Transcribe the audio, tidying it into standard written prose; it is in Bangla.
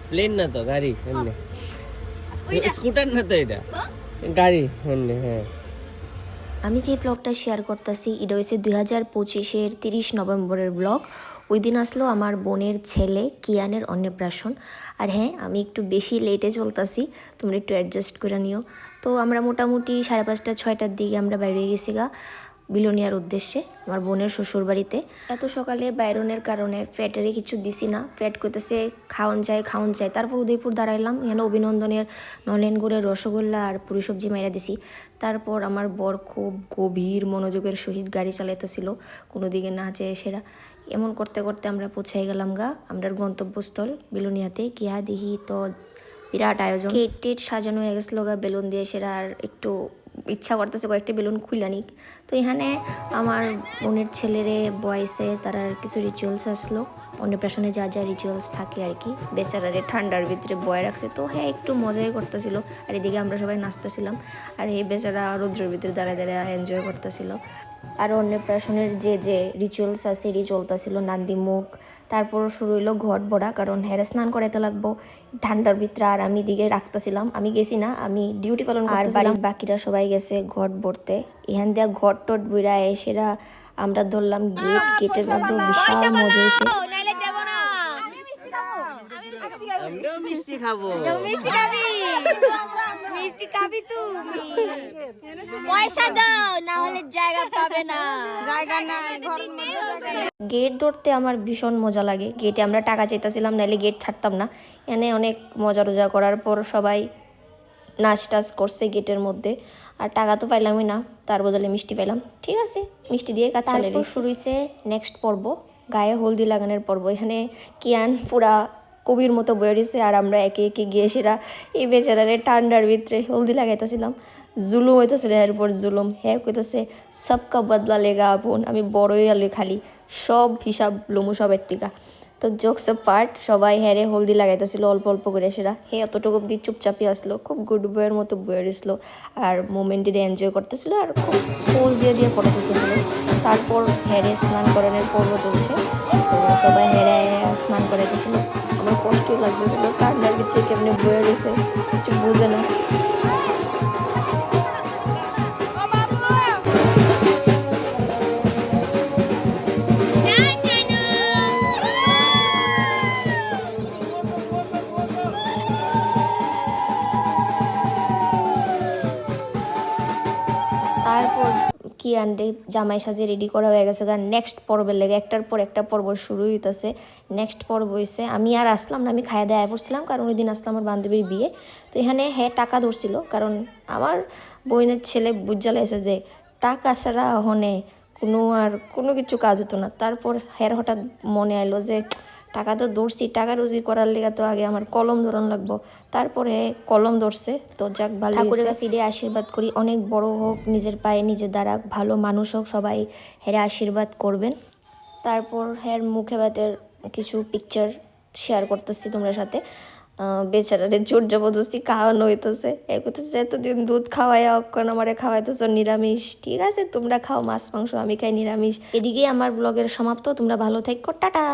প্লেন না তো গাড়ি এমনি স্কুটার না তো এটা গাড়ি এমনি হ্যাঁ। আমি যে ব্লগটা শেয়ার করতেছি এটা হচ্ছে 2025-এর 30 নভেম্বরের ব্লগ। ওই দিন আসলো আমার বোনের ছেলে কিয়ানের অন্নপ্রাশন। আর হ্যাঁ, আমি একটু বেশি লেটে চলতেছি, তোমরা একটু অ্যাডজাস্ট করে নিও। তো আমরা মোটামুটি 5:30 6টার দিকে আমরা বাইরে গেছি গা বিলোনিয়ার উদ্দেশ্যে আমার বোনের শ্বশুর বাড়িতে। এত সকালে বাইরনের কারণে ফ্যাটেরে কিছু দিছি না, ফ্যাট করতেছে খাওয়ান যায়। তারপর উদয়পুর দাঁড়াইলাম, এখানে অভিনন্দনের নলেন গুড়ের রসগোল্লা আর পুরি সবজি মাইরা দিছি। তারপর আমার বর খুব গভীর মনোযোগের সহিত গাড়ি চালাইতেছিল, কোনো দিকে না চেয়ে সেরা। এমন করতে করতে আমরা পৌঁছাই গেলাম গা আমরার গন্তব্যস্থল বিলোনিয়াতে। গিয়া দেখি তো বিরাট আয়োজন, কেট টেট সাজানো হয়ে গেছিলো গা বেলুন দিয়ে সেরা। আর একটু ইচ্ছা করতেছে কয়েকটা বেলুন খুলে নিক। তো এখানে আমার বোনের ছেলেরে বয়সে তারা কিছু রিচুয়ালস আসলো, অন্নপ্রাশনে যা যা রিচুয়ালস থাকে আর কি। বেচারারে ঠান্ডার ভিতরে বয়ে রাখছে, তো হ্যাঁ একটু মজাই করতেছিল। আর এদিকে আমরা সবাই নাচতেছিলাম, আর এই বেচারা রৌদ্রের ভিতরে দাঁড়ায় দাঁড়ায় এনজয় করতেছিল। আর অন্নপ্রাশনের যে যে রিচুয়ালস আছে এটি চলতেছিল, নান্দি মুখ। তারপর শুরু হইলো ঘট ভরা, কারণ হেরে স্নান করাইতে লাগবো ঠান্ডার ভিতরে। আর আমি দিকে রাখতেছিলাম, আমি গেছি না, আমি ডিউটি পালন করতেছিলাম। আর বাকিরা সবাই গেছে ঘট ভরতে। এখান দিয়ে ঘট টট বইরা এসেরা আমরা ধরলাম গেট। গেটের মধ্যে বিশাল মজা হয়েছে। আমরাও মিষ্টি খাবো। মিষ্টি খাবি তুমি, পয়সা দাও না হলে জায়গা পাবে না। জায়গা নাই ঘরের মধ্যে জায়গা। গেট ধরতে আমার ভীষণ মজা লাগে। গেটে আমরা টাকা চাইতেছিলাম, নাহলে গেট ছাড়তাম না। এখানে অনেক মজা টজা করার পর সবাই নাচ টাচ করছে গেটের মধ্যে। আর টাকা তো পাইলামই না, তার বদলে মিষ্টি পেলাম। ঠিক আছে, মিষ্টি দিয়ে কাজ চালিয়ে দিই। শুরু হয়েছে নেক্সট পর্ব, গায়ে হলদি লাগানোর পর্ব। এখানে কিয়ান পুরা কবির মতো বয়ে দিছে, আর আমরা একে একে গিয়ে সেরা এই বেচারারে ঠান্ডার ভিতরে হলদি লাগাইতেছিলাম। জুলুম হইতেছিল, এরপর জুলুম। হ্যাঁ কইতেছে সবকা বদলা লেগা আপন, আমি বড়ই আলু খালি সব হিসাব লমু সবের টিকা। তো জোকস পার্ট, সবাই হ্যারে হলদি লাগাইতেছিল অল্প অল্প করে সেরা। হে অতটুকু অব্দি চুপচাপই আসলো, খুব গুড বয়ের মতো বয়ে দিছিল। আর মোমেন্টে এনজয় করতেছিল, আর খুব পোজ দিয়ে দিয়ে ফটো তুলতেছিল। তারপর হ্যারে স্নান করানোর পর্ব চলছে, তো সবাই হ্যারে স্নান করাইতেছিল। আমার কষ্টই লাগতেছিল, ঠান্ডার ভিতরে কেমনি বয়ে রয়েছে কিছু বুঝে না। তারপর কিয়ানরে জামাই সাজে রেডি করা হয়ে গেছে, কারণ নেক্সট পর্বের লেগে একটার পর একটা পর্ব শুরু হইতেছে। নেক্সট পর্ব হয়েছে, আমি আর আসলাম না, আমি খাইয়া দেয়া পড়ছিলাম, কারণ ওই দিন আসলাম আমার বান্ধবীর বিয়ে। তো এখানে হ্যাঁ টাকা ধরছিল, কারণ আমার বোনের ছেলে বুঝা লাগছে যে টাকা ছাড়া হনে কোনো কিছু কাজ হতো না। তারপর হ্যার হঠাৎ মনে আইলো যে টাকা তো ধরছি, টাকা রুজি করার লেগে তো আগে আমার কলম ধরন লাগবো। তারপরে কলম ধরছে, তো যাক ভালো। ঠাকুরের কাছে দিয়ে আশীর্বাদ করি অনেক বড় হোক, নিজের পায়ে নিজে দাঁড়াক, ভালো মানুষ হোক, সবাই হেরে আশীর্বাদ করবেন। তারপর হ্যার মুখে ভাতের কিছু পিকচার শেয়ার করতেছি তোমার সাথে। বেচারাদের জোর জবরদস্তি খাওয়ানো হইতেছে, এগোতেছে এতদিন দুধ খাওয়াইয়া অক্ষণ আমারে খাওয়াইতেছ নিরামিষ। ঠিক আছে তোমরা খাও মাছ মাংস, আমি খাই নিরামিষ। এদিকেই আমার ব্লগের সমাপ্ত। তোমরা ভালো থাকো, টাটা।